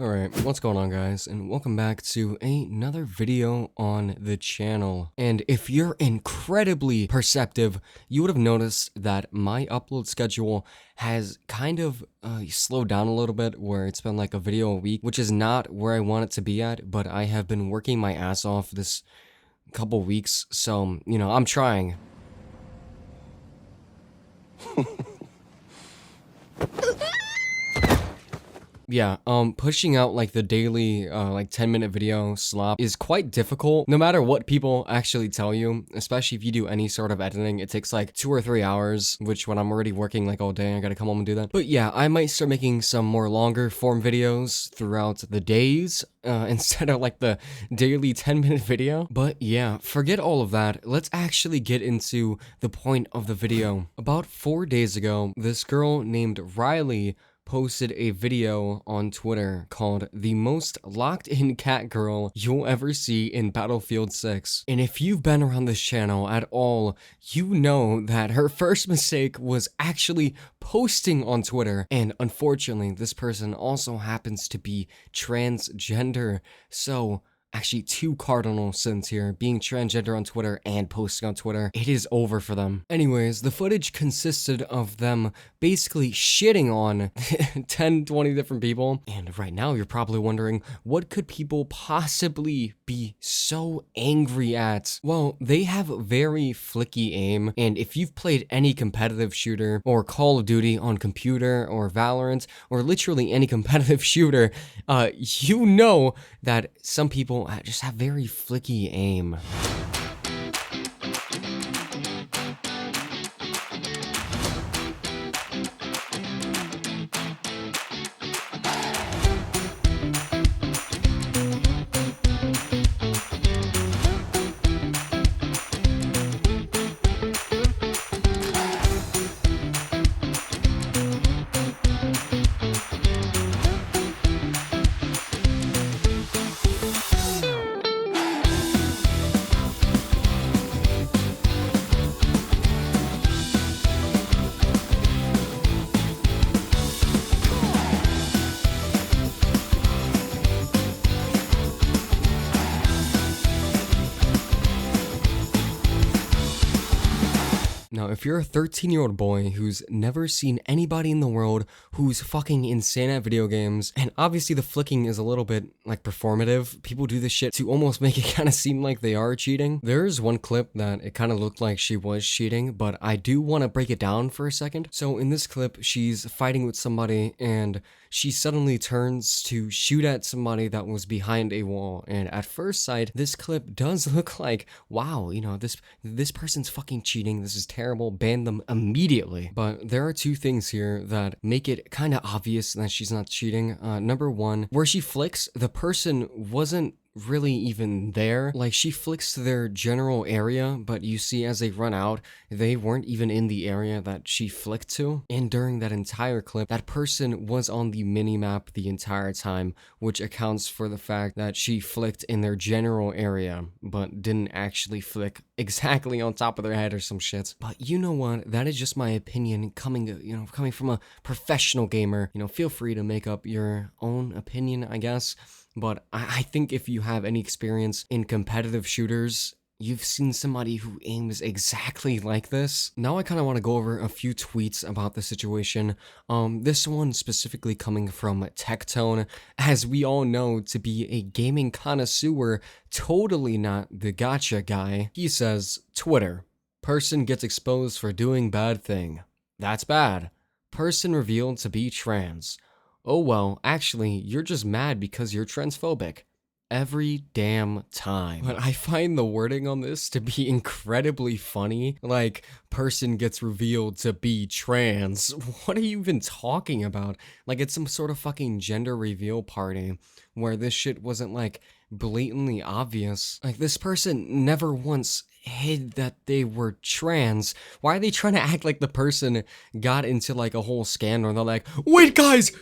Alright, what's going on guys, and welcome back to another video on the channel. And if you're incredibly perceptive, you would have noticed that my upload schedule has kind of slowed down a little bit, where it's been like a video a week, which is not where I want it to be at, but I have been working my ass off this couple weeks, so, I'm trying. Yeah, pushing out like the daily, like 10-minute video slop is quite difficult, no matter what people actually tell you, especially if you do any sort of editing. It takes like 2 or 3 hours, which when I'm already working like all day, I gotta come home and do that. But yeah, I might start making some more longer form videos throughout the days, instead of like the daily 10-minute video. But yeah, forget all of that. Let's actually get into the point of the video. About 4 days ago, this girl named Riley posted a video on Twitter called "The Most Locked In Cat Girl You'll Ever See in Battlefield 6. And if you've been around this channel at all, you know that her first mistake was actually posting on Twitter. And unfortunately, this person also happens to be transgender. So actually, two cardinal sins here: being transgender on Twitter and posting on Twitter. It is over for them. Anyways, the footage consisted of them basically shitting on 10, 20 different people. And right now you're probably wondering, what could people possibly be so angry at? Well, they have very flicky aim, and if you've played any competitive shooter or Call of Duty on computer or Valorant or literally any competitive shooter, you know that some people just have very flicky aim. Now, if you're a 13-year-old boy who's never seen anybody in the world who's fucking insane at video games, and obviously the flicking is a little bit like performative, people do this shit to almost make it kind of seem like they are cheating. There's one clip that it kind of looked like she was cheating, but I do want to break it down for a second. So in this clip, she's fighting with somebody and she suddenly turns to shoot at somebody that was behind a wall. And at first sight, this clip does look like, wow, this person's fucking cheating. This is terrible. Ban them immediately. But there are two things here that make it kind of obvious that she's not cheating. Number one, where she flicks, the person wasn't really even there. Like, she flicks to their general area, but you see as they run out, they weren't even in the area that she flicked to. And during that entire clip, that person was on the mini-map the entire time, which accounts for the fact that she flicked in their general area, but didn't actually flick exactly on top of their head or some shit. But you know what? That is just my opinion coming from a professional gamer. Feel free to make up your own opinion, I guess. But I think if you have any experience in competitive shooters, you've seen somebody who aims exactly like this. Now I kind of want to go over a few tweets about the situation. This one specifically coming from Tectone, as we all know to be a gaming connoisseur, totally not the gotcha guy. He says, Twitter, person gets exposed for doing bad thing. That's bad. Person revealed to be trans. Oh well, actually, you're just mad because you're transphobic. Every damn time. But I find the wording on this to be incredibly funny. Like, person gets revealed to be trans. What are you even talking about? Like, it's some sort of fucking gender reveal party where this shit wasn't like blatantly obvious. Like, this person never once hid that they were trans. Why are they trying to act like the person got into like a whole scandal and they're like, wait guys,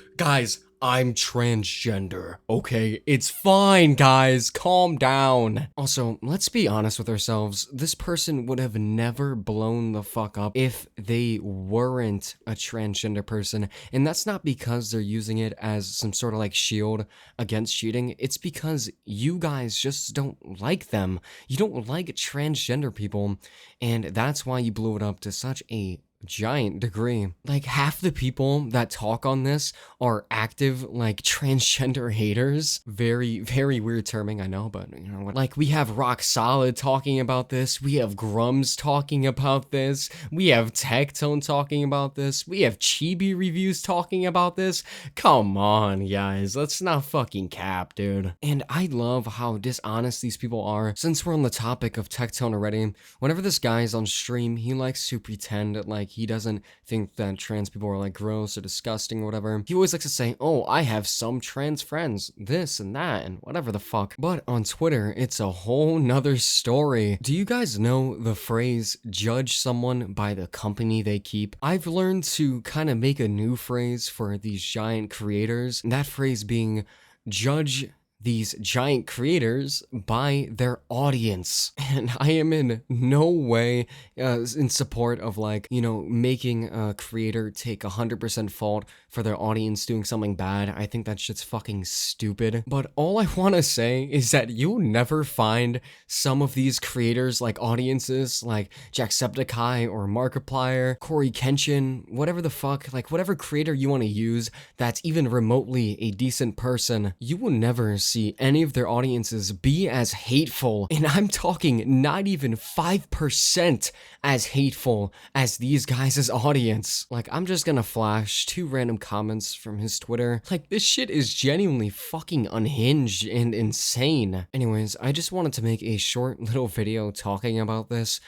I'm transgender, okay? It's fine, guys. Calm down. Also, let's be honest with ourselves. This person would have never blown the fuck up if they weren't a transgender person. And that's not because they're using it as some sort of like shield against cheating. It's because you guys just don't like them. You don't like transgender people. And that's why you blew it up to such a giant degree. Like half the people that talk on this are active like transgender haters. Very, very weird terming, I know, but you know what? Like we have Rock Solid talking about this, we have Grums talking about this, we have Tectone talking about this, we have Chibi Reviews talking about this. Come on, guys, let's not fucking cap, dude. And I love how dishonest these people are. Since we're on the topic of Tectone already, whenever this guy is on stream, he likes to pretend like he doesn't think that trans people are like gross or disgusting or whatever. He always likes to say, oh, I have some trans friends, this and that and whatever the fuck. But on Twitter, it's a whole nother story. Do you guys know the phrase judge someone by the company they keep? I've learned to kind of make a new phrase for these giant creators, and that phrase being judge these giant creators by their audience. And I am in no way in support of like, you know, making a creator take 100% fault for their audience doing something bad. I think that shit's fucking stupid. But all I want to say is that you'll never find some of these creators like audiences like Jacksepticeye or Markiplier, Corey Kenshin, whatever the fuck, like whatever creator you want to use that's even remotely a decent person, you will never see any of their audiences be as hateful, and I'm talking not even 5% as hateful as these guys' audience. Like, I'm just gonna flash 2 random comments from his Twitter. Like, this shit is genuinely fucking unhinged and insane. Anyways, I just wanted to make a short little video talking about this.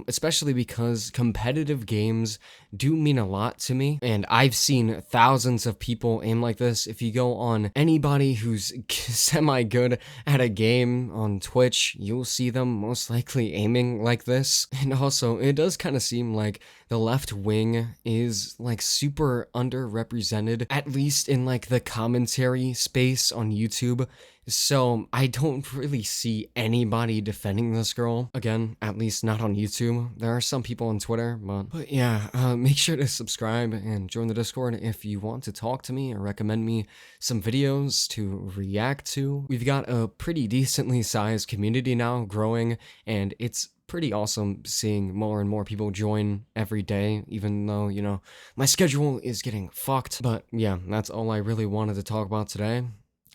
Especially because competitive games do mean a lot to me, and I've seen thousands of people aim like this. If you go on anybody who's semi-good at a game on Twitch, you'll see them most likely aiming like this. And also, it does kind of seem like the left wing is like super underrepresented, at least in like the commentary space on YouTube. So I don't really see anybody defending this girl. Again, at least not on YouTube. There are some people on Twitter, but yeah, make sure to subscribe and join the Discord if you want to talk to me or recommend me some videos to react to. We've got a pretty decently sized community now growing, and it's pretty awesome seeing more and more people join every day, even though, you know, my schedule is getting fucked. But yeah, that's all I really wanted to talk about today.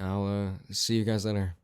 I'll see you guys later.